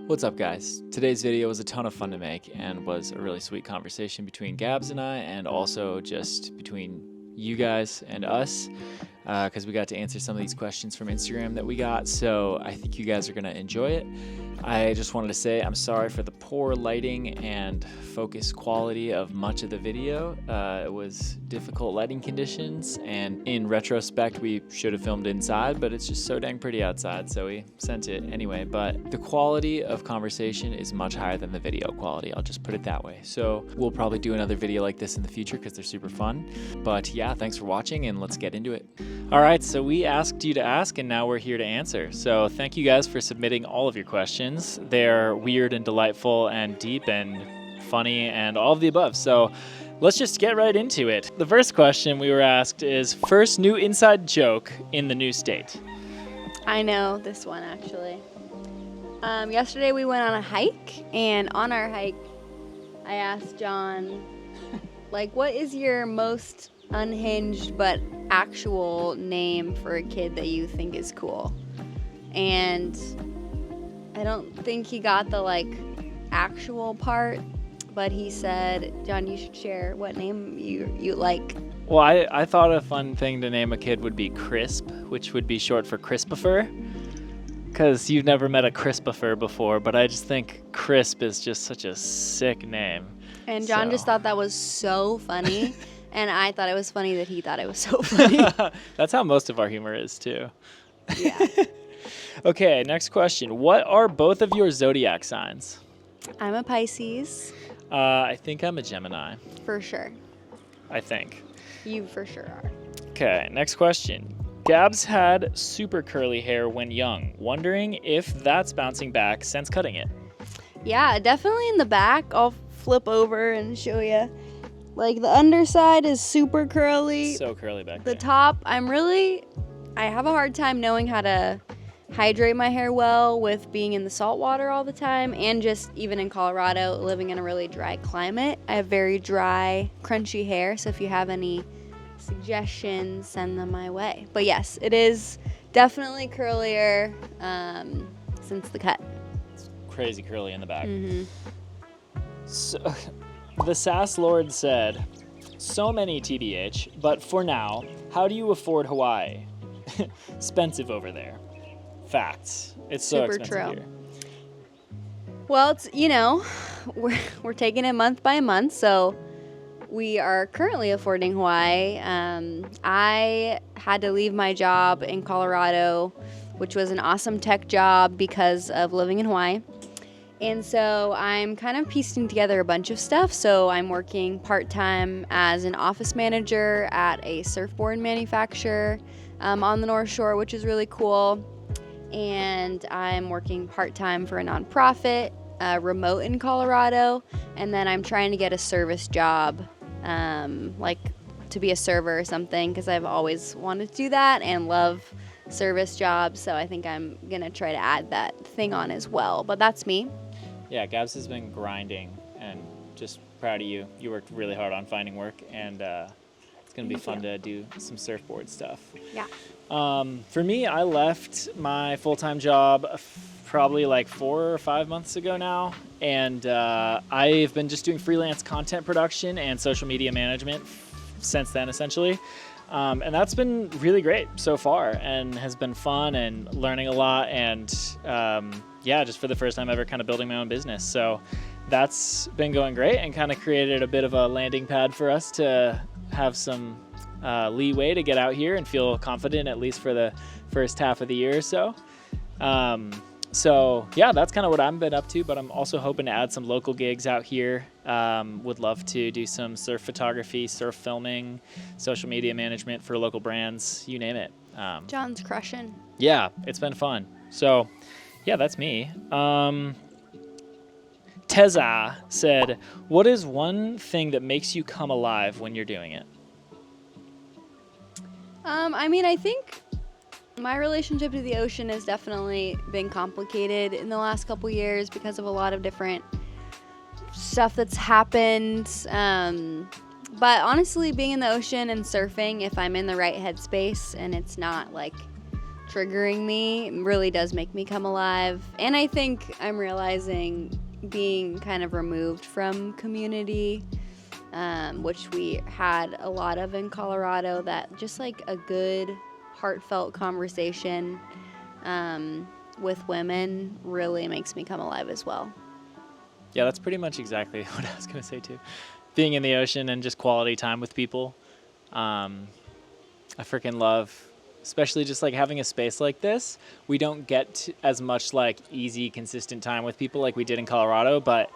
What's up, guys? Today's video was a ton of fun to make and was a really sweet conversation between Gabs and I, and also just between you guys and us, because we got to answer some of these questions from Instagram that we got, so I think you guys are going to enjoy it. I just wanted to say I'm sorry for the poor lighting and focus quality of much of the video. It was difficult lighting conditions, and in retrospect we should have filmed inside, but it's just so dang pretty outside, so we sent it anyway. But the quality of conversation is much higher than the video quality, I'll just put it that way. So we'll probably do another video like this in the future because they're super fun. But yeah, thanks for watching and let's get into it. All right, so we asked you to ask and now we're here to answer. So thank you guys for submitting all of your questions. They're weird and delightful and deep and funny and all of the above. So let's just get right into it. The first question we were asked is, first new inside joke in the new state. I know this one actually. Yesterday we went on a hike, and on our hike I asked John, like, what is your most unhinged but actual name for a kid that you think is cool? And I don't think he got the actual part, but he said, John, you should share what name you like. Well, I thought a fun thing to name a kid would be Crisp, which would be short for Crispifer, because you've never met a Crispifer before, but I just think Crisp is just such a sick name. And John just thought that was so funny, and I thought it was funny that he thought it was so funny. That's how most of our humor is, too. Yeah. Okay, next question. What are both of your zodiac signs? I'm a Pisces. I think I'm a Gemini. For sure. I think. You for sure are. Okay, next question. Gabs had super curly hair when young. Wondering if that's bouncing back since cutting it. Yeah, definitely in the back. I'll flip over and show you. Like, the underside is super curly. So curly back The there. top, I have a hard time knowing how to hydrate my hair well with being in the salt water all the time, and just even in Colorado, living in a really dry climate. I have very dry, crunchy hair, so if you have any suggestions, send them my way. But yes, it is definitely curlier since the cut. It's crazy curly in the back. Mm-hmm. So, the Sass Lord said, so many TBH, but for now, how do you afford Hawaii? Expensive over there. Facts. It's so Super expensive true. here. Well, it's, we're taking it month by month, so we are currently affording Hawaii. I had to leave my job in Colorado, which was an awesome tech job, because of living in Hawaii. And so I'm kind of piecing together a bunch of stuff. So I'm working part-time as an office manager at a surfboard manufacturer on the North Shore, which is really cool. And I'm working part-time for a nonprofit, remote in Colorado. And then I'm trying to get a service job, to be a server or something, because I've always wanted to do that and love service jobs. So I think I'm going to try to add that thing on as well. But that's me. Yeah, Gabs has been grinding, and just proud of you. You worked really hard on finding work, and it's going to be fun to do some surfboard stuff. Yeah. For me, I left my full-time job probably 4 or 5 months ago now, and I've been just doing freelance content production and social media management since then, essentially. And that's been really great so far and has been fun and learning a lot, and just for the first time ever kind of building my own business. So that's been going great and kind of created a bit of a landing pad for us to have some leeway to get out here and feel confident, at least for the first half of the year or so. So yeah, that's kind of what I've been up to, but I'm also hoping to add some local gigs out here. Would love to do some surf photography, surf filming, social media management for local brands, you name it. John's crushing. Yeah, it's been fun. So yeah, that's me. Teza said, what is one thing that makes you come alive when you're doing it? I think my relationship to the ocean has definitely been complicated in the last couple years because of a lot of different stuff that's happened. But honestly, being in the ocean and surfing, if I'm in the right headspace and it's not triggering me really does make me come alive. And I think I'm realizing being kind of removed from community, which we had a lot of in Colorado, that just like a good heartfelt conversation with women really makes me come alive as well. Yeah, that's pretty much exactly what I was going to say too. Being in the ocean and just quality time with people. I freaking love, especially just like having a space like this. We don't get as much like easy, consistent time with people like we did in Colorado, but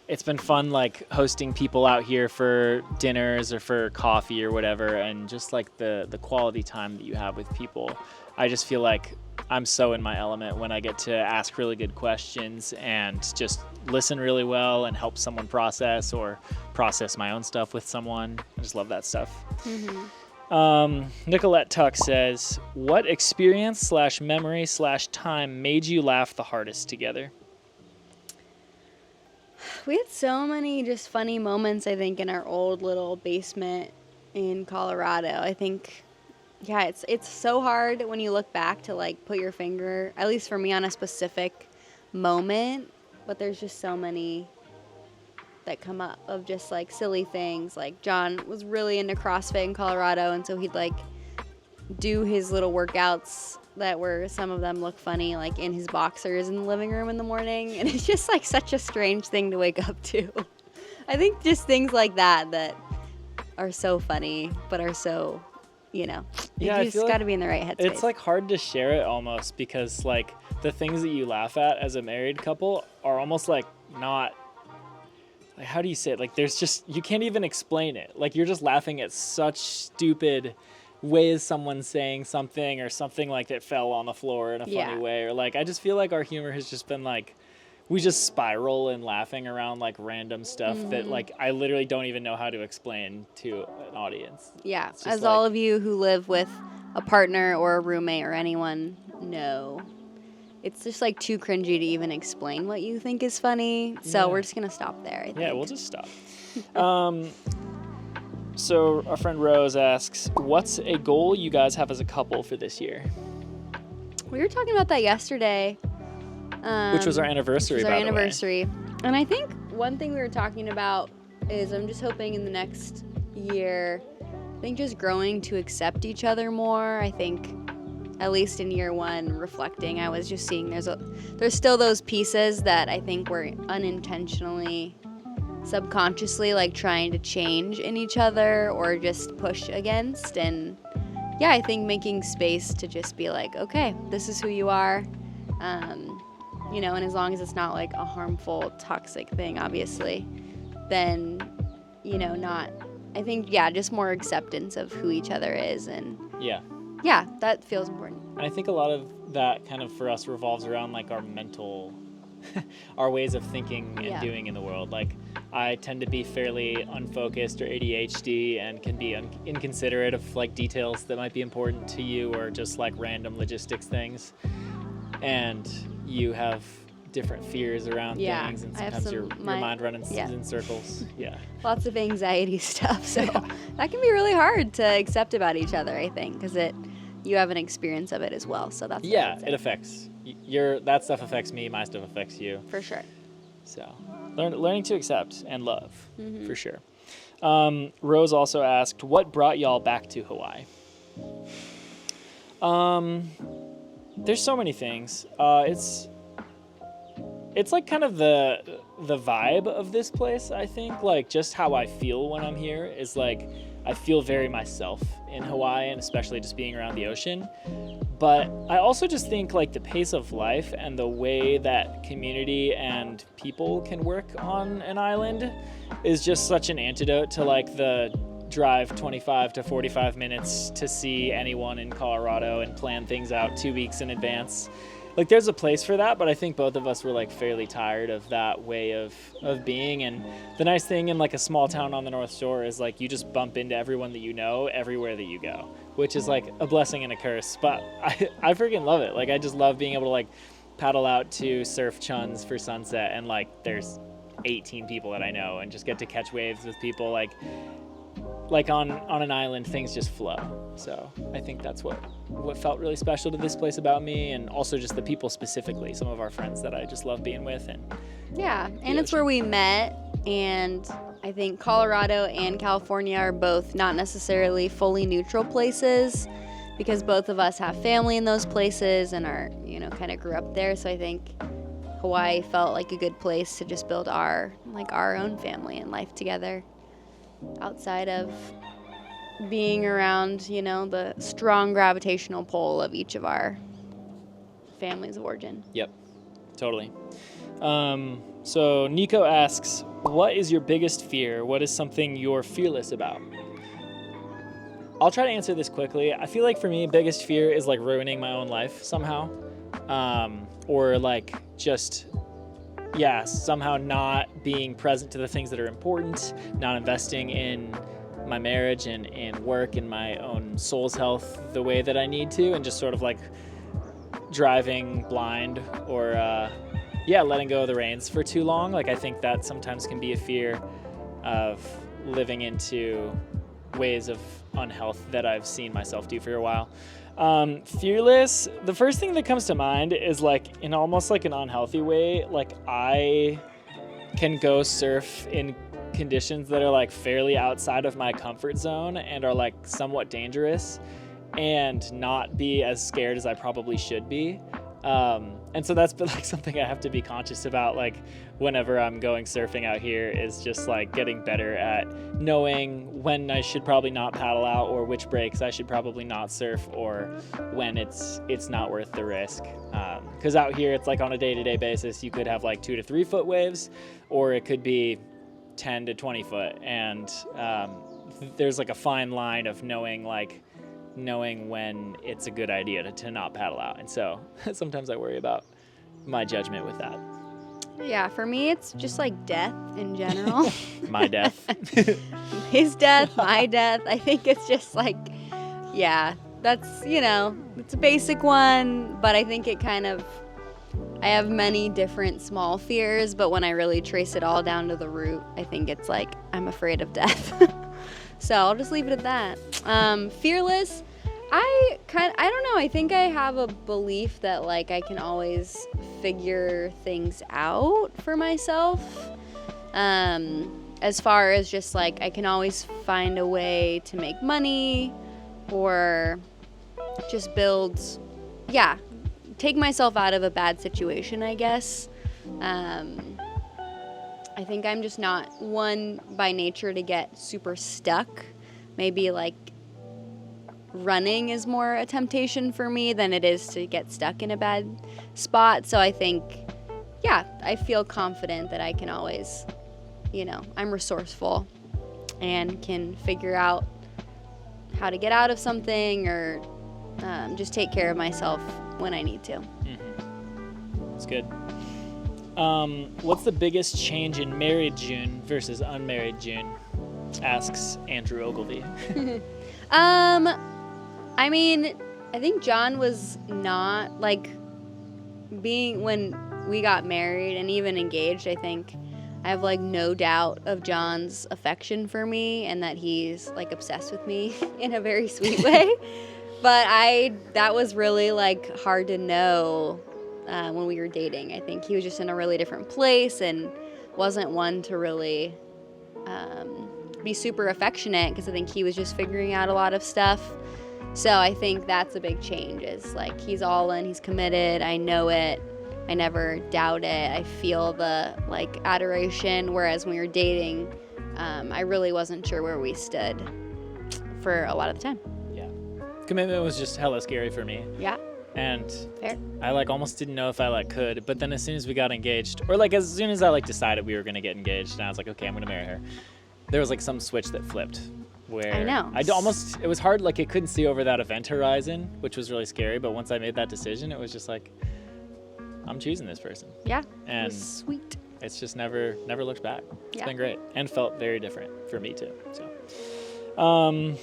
it's been fun like hosting people out here for dinners or for coffee or whatever, and just like the quality time that you have with people. I just feel like I'm so in my element when I get to ask really good questions and just listen really well and help someone process or process my own stuff with someone. I just love that stuff. Nicolette Tuck says, what experience / memory / time made you laugh the hardest together? We had so many just funny moments, I think, in our old little basement in Colorado. I think, yeah, it's so hard when you look back to like put your finger, at least for me, on a specific moment, but there's just so many that come up of just like silly things. Like John was really into CrossFit in Colorado, and so he'd like do his little workouts that were, some of them look funny, like in his boxers in the living room in the morning, and it's just like such a strange thing to wake up to. I think just things like that are so funny, but are so, you know, Yeah, you just got to be in the right headspace. It's like hard to share it almost, because like the things that you laugh at as a married couple are almost like not, like, how do you say it? Like there's just, you can't even explain it. Like you're just laughing at such stupid ways someone's saying something, or something like that fell on the floor in a funny way, or like I just feel like our humor has just been like, we just spiral in laughing around like random stuff that like I literally don't even know how to explain to an audience. Yeah, as all of you who live with a partner or a roommate or anyone know, it's just like too cringy to even explain what you think is funny. So we're just gonna stop there, I think. Yeah, we'll just stop. So our friend Rose asks, what's a goal you guys have as a couple for this year? We were talking about that yesterday. Which was our anniversary, by the way. And I think one thing we were talking about is I'm just hoping in the next year, I think just growing to accept each other more. I think at least in year one, reflecting, I was just seeing there's still those pieces that I think were unintentionally, subconsciously like trying to change in each other or just push against. And yeah, I think making space to just be like, okay, this is who you are, you know, and as long as it's not like a harmful, toxic thing, obviously, then, you know, not, I think, yeah, just more acceptance of who each other is. And yeah, that feels important. And I think a lot of that kind of for us revolves around like our mental, our ways of thinking and doing in the world. Like I tend to be fairly unfocused or ADHD and can be inconsiderate of like details that might be important to you, or just like random logistics things. And you have different fears around things, and sometimes your mind runs in circles. Lots of anxiety stuff, so that can be really hard to accept about each other, I think, because you have an experience of it as well. So that's it affects that stuff affects me, my stuff affects you, for sure. So learning to accept and love, for sure. Rose also asked, what brought y'all back to Hawaii? There's so many things. It's like kind of the vibe of this place, I think. Like just how I feel when I'm here is like I feel very myself in Hawaii, and especially just being around the ocean. But I also just think like the pace of life and the way that community and people can work on an island is just such an antidote to like the drive 25 to 45 minutes to see anyone in Colorado and plan things out 2 weeks in advance. Like there's a place for that, but I think both of us were like fairly tired of that way of being. And the nice thing in like a small town on the North Shore is like you just bump into everyone that you know everywhere that you go, which is like a blessing and a curse. But I freaking love it. Like I just love being able to like paddle out to surf chuns for sunset, and like there's 18 people that I know, and just get to catch waves with people. Like on an island, things just flow. So I think that's what what felt really special to this place about me, and also just the people specifically, some of our friends that I just love being with. And Yeah, and it's where we met, and I think Colorado and California are both not necessarily fully neutral places because both of us have family in those places and are, kind of grew up there. So I think Hawaii felt like a good place to just build our own family and life together outside of being around, the strong gravitational pull of each of our families of origin. Yep, totally. So Nico asks, what is your biggest fear? What is something you're fearless about? I'll try to answer this quickly. I feel like for me, biggest fear is like ruining my own life somehow. Or like just, somehow not being present to the things that are important, not investing in my marriage and in work and my own soul's health the way that I need to, and just sort of like driving blind or, letting go of the reins for too long. Like I think that sometimes can be a fear of living into ways of unhealth that I've seen myself do for a while. Fearless, the first thing that comes to mind is like in almost like an unhealthy way, like I can go surf in conditions that are like fairly outside of my comfort zone and are like somewhat dangerous and not be as scared as I probably should be. And so that's been like something I have to be conscious about, like whenever I'm going surfing out here, is just like getting better at knowing when I should probably not paddle out, or which breaks I should probably not surf, or when it's not worth the risk. Because out here it's like on a day-to-day basis you could have like 2 to 3 foot waves, or it could be 10 to 20 foot, and there's like a fine line of knowing when it's a good idea to not paddle out. And so sometimes I worry about my judgment with that. Yeah, for me, it's just like death in general. My death. His death, my death. I think it's just like, that's, it's a basic one, but I think I have many different small fears, but when I really trace it all down to the root, I think it's like, I'm afraid of death. So I'll just leave it at that. Fearless, I don't know. I think I have a belief that like I can always figure things out for myself. As far as just like I can always find a way to make money or just take myself out of a bad situation, I guess. I think I'm just not one by nature to get super stuck. Maybe like running is more a temptation for me than it is to get stuck in a bad spot. So I think, I feel confident that I can always, I'm resourceful and can figure out how to get out of something or just take care of myself when I need to. Mm-hmm. That's good. What's the biggest change in married June versus unmarried June? Asks Andrew Ogilvy. I mean, I think John was not like when we got married and even engaged. I think I have like no doubt of John's affection for me and that he's like obsessed with me in a very sweet way. But that was really like hard to know when we were dating. I think he was just in a really different place and wasn't one to really be super affectionate because I think he was just figuring out a lot of stuff. So I think that's a big change, is like he's all in, he's committed, I know it, I never doubt it, I feel the like adoration, whereas when we were dating, I really wasn't sure where we stood for a lot of the time. Yeah. Commitment was just hella scary for me. Yeah. And fair. I like almost didn't know if I like could, but then as soon as we got engaged, or like as soon as I like decided we were gonna get engaged, and I was like, okay, I'm gonna marry her, there was like some switch that flipped where I know. it was hard, like it couldn't see over that event horizon, which was really scary, but once I made that decision, it was just like, I'm choosing this person. Yeah. And it was sweet. It's just never looked back. It's been great and felt very different for me too. So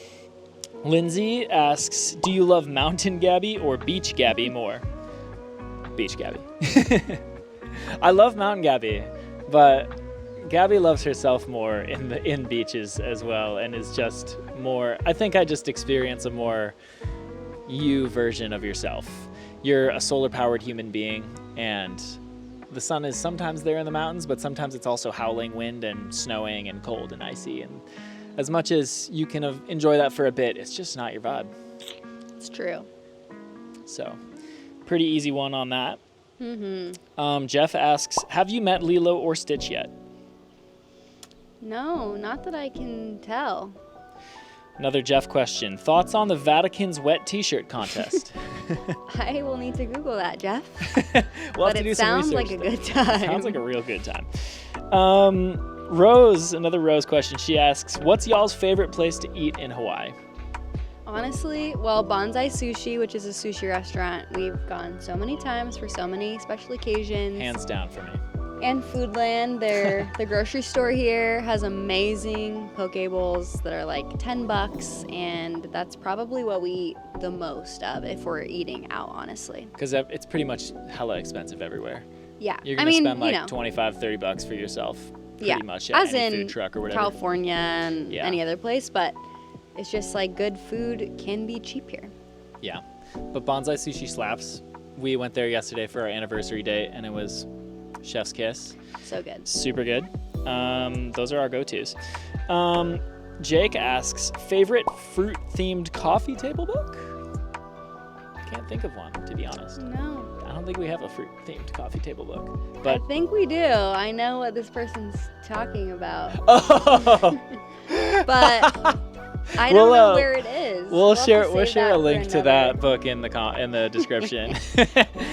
Lindsay asks, do you love Mountain Gabby or Beach Gabby more? Beach Gabby. I love Mountain Gabby, but Gabby loves herself more in beaches as well, and is just more, I think I just experience a more you version of yourself. You're a solar-powered human being, and the sun is sometimes there in the mountains, but sometimes it's also howling wind and snowing and cold and icy. And as much as you can enjoy that for a bit, it's just not your vibe. It's true. So, pretty easy one on that. Mm-hmm. Jeff asks, have you met Lilo or Stitch yet? No, not that I can tell. Another Jeff question. Thoughts on the Vatican's wet t-shirt contest? I will need to Google that, Jeff. We'll have But to do it some sounds research like a there. good time. Sounds like a real good time. Rose, another Rose question. She asks, what's y'all's favorite place to eat in Hawaii? Honestly, well, Bonsai Sushi, which is a sushi restaurant, we've gone so many times for so many special occasions. Hands down for me. And Foodland, the grocery store here has amazing poke bowls that are like $10, and that's probably what we eat the most of if we're eating out, honestly. Because it's pretty much hella expensive everywhere. Yeah, You're going to spend like $25-$30 for yourself pretty much at as any in food truck or whatever. California and Yeah. any other place, but it's just like good food can be cheap here. Yeah. But Bonsai Sushi slaps. We went there yesterday for our anniversary date, and it was chef's kiss. So good. Super good. Those are our go-tos. Jake asks, favorite fruit-themed coffee table book? Can't think of one, to be honest. No. I don't think we have a fruit-themed coffee table book. I But think we do. I know what this person's talking about, oh! but I We'll, don't know where it is. We'll have to share save a that for link to another- that book in the description.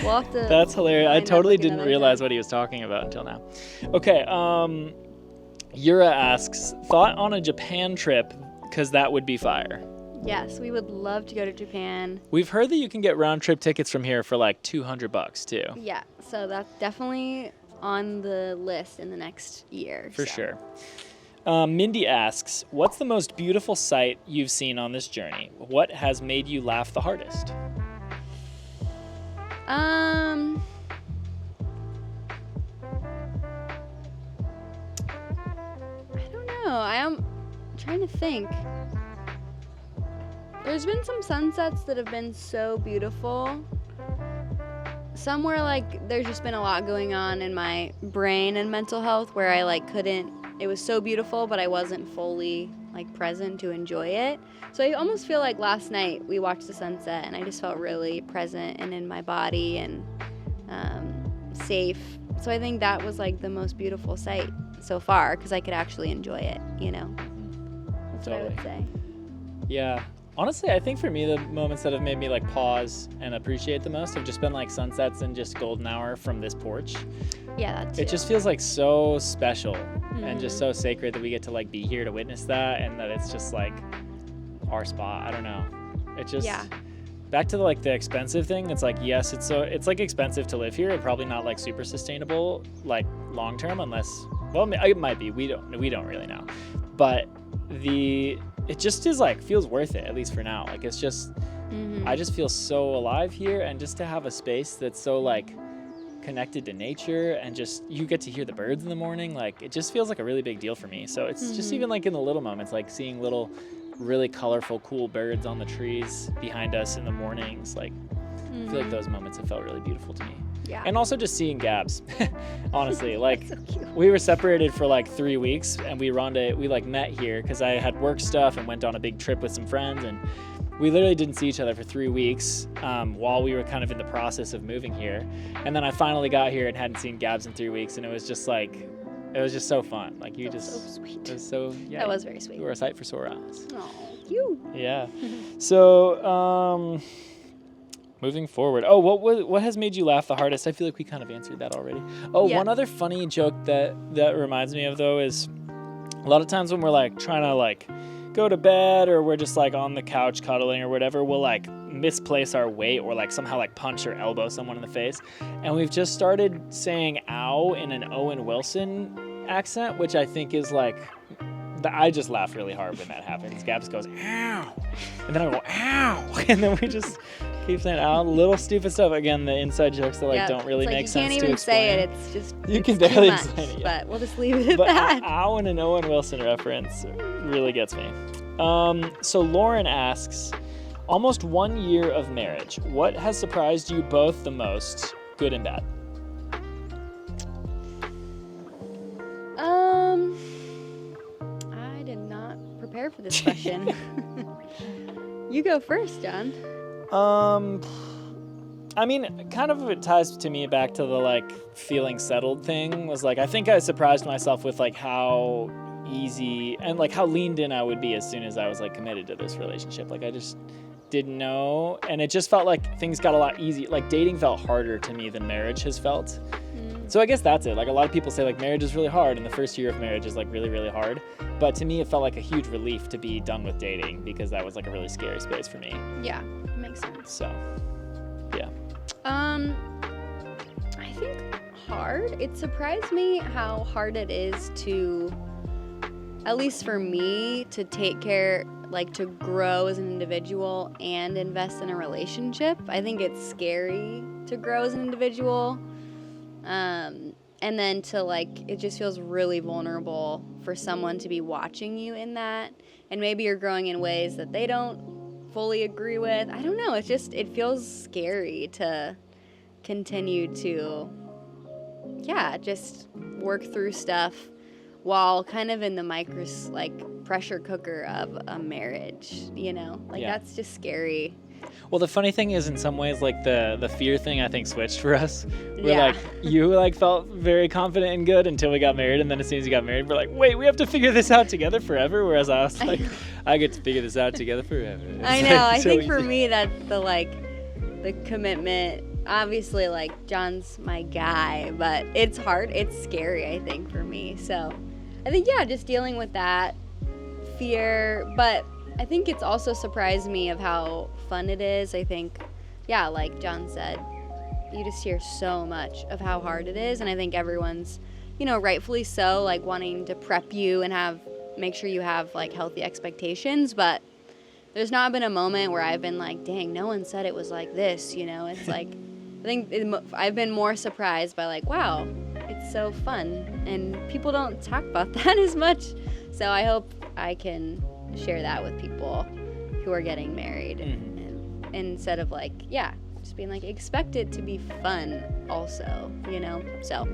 We'll have to. That's hilarious. I find that totally book didn't another realize time. what he was talking about until now. Okay, Yura asks, thought on a Japan trip, because that would be fire. Yes, we would love to go to Japan. We've heard that you can get round trip tickets from here for like $200 too. Yeah, so that's definitely on the list in the next year. For so. sure. Mindy asks, what's the most beautiful sight you've seen on this journey? What has made you laugh the hardest? I don't know. I am trying to think. There's been some sunsets that have been so beautiful. Somewhere like there's just been a lot going on in my brain and mental health where I like couldn't. It was so beautiful, but I wasn't fully like present to enjoy it. So I almost feel like last night we watched the sunset and I just felt really present and in my body and safe. So I think that was like the most beautiful sight so far because I could actually enjoy it, you know. That's what I would say. Yeah. Honestly, I think for me, the moments that have made me like pause and appreciate the most have just been like sunsets and just golden hour from this porch. Yeah, that's It just feels like so special and just so sacred that we get to like be here to witness that, and that it's just like our spot. I don't know. It just back to the expensive thing. It's like, yes, it's like expensive to live here and probably not like super sustainable like long term unless, well, it might be. We don't really know. But it just is like feels worth it, at least for now. Like it's just I just feel so alive here, and just to have a space that's so like connected to nature, and just you get to hear the birds in the morning, like it just feels like a really big deal for me. So it's just even like in the little moments, like seeing little really colorful cool birds on the trees behind us in the mornings, like I feel like those moments have felt really beautiful to me. Yeah. And also just seeing Gabs, honestly, like So cute. we were separated for like 3 weeks, and we like met here because I had work stuff and went on a big trip with some friends, and we literally didn't see each other for 3 weeks while we were kind of in the process of moving here. And then I finally got here and hadn't seen Gabs in 3 weeks, and it was just so fun. Like you That's just, so sweet. it was so, yeah. That was very sweet. You were a sight for sore eyes. Oh, cute. Yeah. So, moving forward. Oh, what has made you laugh the hardest? I feel like we kind of answered that already. Oh, Yeah. one other funny joke that reminds me of though is a lot of times when we're like trying to like go to bed, or we're just like on the couch cuddling or whatever, we'll like misplace our weight or like somehow like punch or elbow someone in the face. And we've just started saying ow in an Owen Wilson accent, which I think is like, I just laugh really hard when that happens. Gabs goes, ow. And then I go, ow. And then we just keep saying ow. Little stupid stuff. Again, the inside jokes that like don't really it's like make sense you to can't even explain. say it. It's just You it's can too barely much, explain it, yeah. but we'll just leave it at But that. ow and an Owen Wilson reference really gets me. So Lauren asks, Almost 1 year of marriage. What has surprised you both the most, good and bad? I did not prepare for this question. You go first, John. I mean, kind of it ties to me back to the like feeling settled thing. Was like I think I surprised myself with like how easy and like how leaned in I would be as soon as I was like committed to this relationship. Like I just didn't know, and it just felt like things got a lot easier. Like dating felt harder to me than marriage has felt. So I guess that's it. Like a lot of people say like marriage is really hard and the first year of marriage is like really, really hard. But to me, it felt like a huge relief to be done with dating because that was like a really scary space for me. Yeah, makes sense. So, yeah. I think hard. It surprised me how hard it is to, at least for me, to take care, like to grow as an individual and invest in a relationship. I think it's scary to grow as an individual. And then to like, it just feels really vulnerable for someone to be watching you in that. And maybe you're growing in ways that they don't fully agree with. I don't know. It's just, it feels scary to continue to, just work through stuff while kind of in the pressure cooker of a marriage, that's just scary. Well, the funny thing is, in some ways, like the fear thing, I think switched for us. We're like, you like felt very confident and good until we got married, and then as soon as you got married, we're like, wait, we have to figure this out together forever. Whereas I was like, I get to figure this out together forever. I know. I think for me, that's the commitment. Obviously, like John's my guy, but it's hard. It's scary, I think, for me. So, I think just dealing with that fear, but I think it's also surprised me of how fun it is. I think, like John said, you just hear so much of how hard it is, and I think everyone's, rightfully so, like wanting to prep you and make sure you have like healthy expectations, but there's not been a moment where I've been like, dang, no one said it was like this, It's like, I think I've been more surprised by like, wow, it's so fun, and people don't talk about that as much, so I hope I can share that with people who are getting married and instead of like just being like expect it to be fun also, so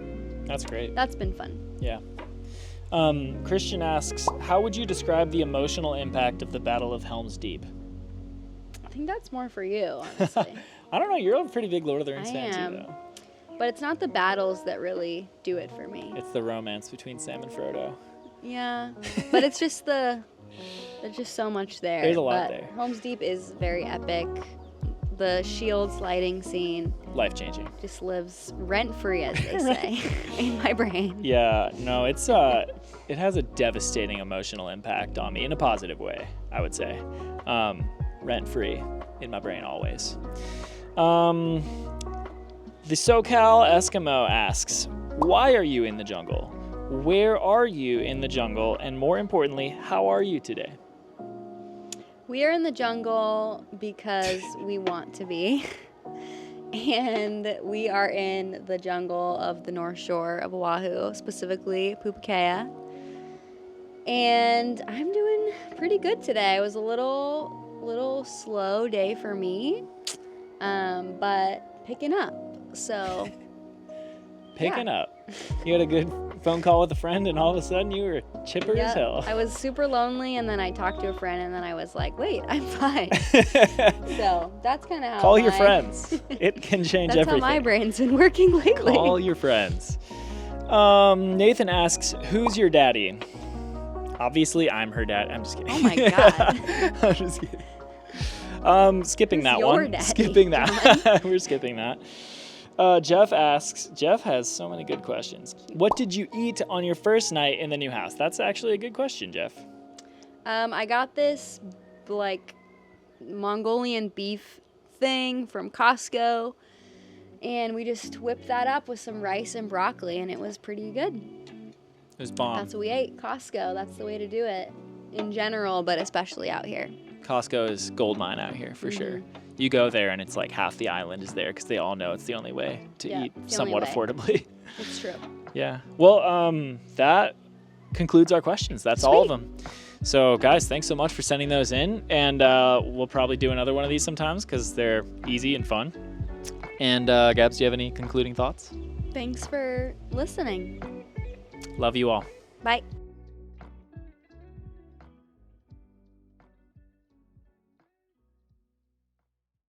that's great. That's been fun. Christian asks, how would you describe the emotional impact of the Battle of Helm's Deep? I think that's more for you, honestly. I don't know, you're a pretty big Lord of the Rings fan too, though. But it's not the battles that really do it for me. It's the romance between Sam and Frodo. Yeah, but it's just there's just so much there. There's a lot there. Helm's Deep is very epic. The shield sliding scene. Life-changing. Just lives rent-free, as they say, in my brain. Yeah, no, it has a devastating emotional impact on me in a positive way, I would say. Rent-free in my brain always. The SoCal Eskimo asks, why are you in the jungle? Where are you in the jungle? And more importantly, how are you today? We are in the jungle because we want to be. And we are in the jungle of the North Shore of Oahu, specifically Pupukea. And I'm doing pretty good today. It was a little slow day for me, but picking up. So picking up. You had a good phone call with a friend, and all of a sudden you were chipper as hell. I was super lonely, and then I talked to a friend, and then I was like, wait, I'm fine. So that's kind of how Call your friends. It can change that's everything. That's how my brain's been working lately. Call your friends. Nathan asks, who's your daddy? Obviously, I'm her dad. I'm just kidding. Oh my God. I'm just kidding. Skipping Who's that your one. daddy, Skipping that. We're skipping that. Jeff asks, Jeff has so many good questions. What did you eat on your first night in the new house? That's actually a good question, Jeff. I got this like Mongolian beef thing from Costco, and we just whipped that up with some rice and broccoli, and it was pretty good. It was bomb. That's what we ate. Costco, that's the way to do it in general, but especially out here. Costco is gold mine out here for sure. You go there and it's like half the island is there because they all know it's the only way to eat somewhat affordably. It's true. Yeah. Well, that concludes our questions. That's all of them. So, guys, thanks so much for sending those in. And we'll probably do another one of these sometimes because they're easy and fun. And Gabs, do you have any concluding thoughts? Thanks for listening. Love you all. Bye.